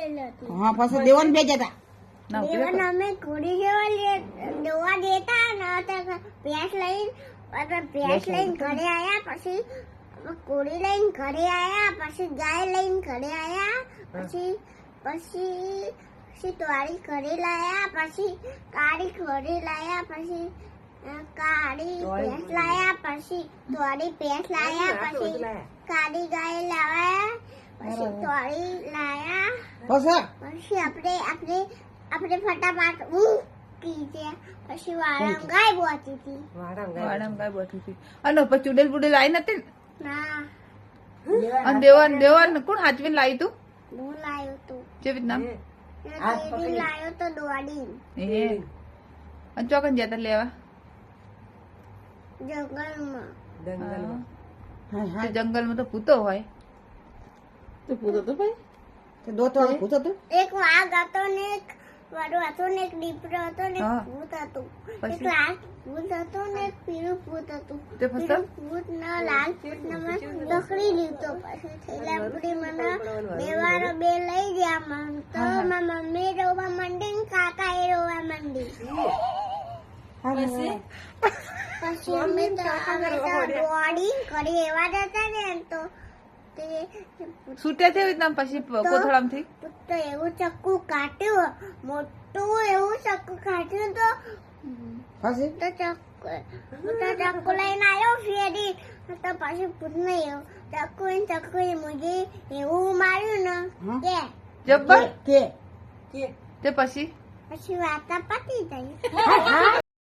હા પછી દેવાન બે જતા દેવન અમે ઘોડી જેવા દોવા દેતા ને તો ભેંસ લઈને ઘરે આયા પછી ઘોડી લઈને ઘરે આયા પછી ગાય લઈને ઘરે આયા પછી તોડી ઘરે લાયા પછી કાળી ઘરે લાયા પછી કાળી ભેંસ લાયા પછી તોડી ભેંસ લાયા પછી કાળી ગાય લાયા પછી તોડી લાયા પછી આપણે ફટાફટ કીધે પછી વાળામ ગાય બોતી હતી અને પછી ચુડેલ બુડેલ આવી નથી ને? ના અને દેવાન કોણ હાચવીને લાવી તું? હું લાયો તો જેવી નામ લાયો તો દોડી એ અને ચોકન જતા લેવા જંગલમાં જંગલમાં તો ભૂતો હોય. તું પૂછો તો ભાઈ દોત વાળો પૂછો તું એક વાઘ હતો ને એક વાળો હતો ને એક દીપડો હતો ને એક ભૂત હતું એક લાલ ભૂત હતો ને એક પીળું ભૂત હતું. પીળું ભૂત ના લાલ ભૂત ને મેં પકડી લીધો પછી થેલા પૂરી મને બેવારો બે લઈ ગયા મને તો મારી મમ્મી રોવા માંડી ને કાકા એ રોવા માંડી પછી અમે તો દોડી કરી એવા જતા ને તો તે છૂટ્યા છે નામ પછી કોથળામાંથી તો એવું ચક્કુ કાટ્યું મોટું એવું ચક્કુ કાટ્યું તો પછી ચક્કુ લઈને આવ્યો ફેરી તો પછી ભૂત નહીં ચક્કુ મુજે એવું માર્યું ને કે જબ્બર કે તે પછી પછી વાર્તા પતી ગઈ.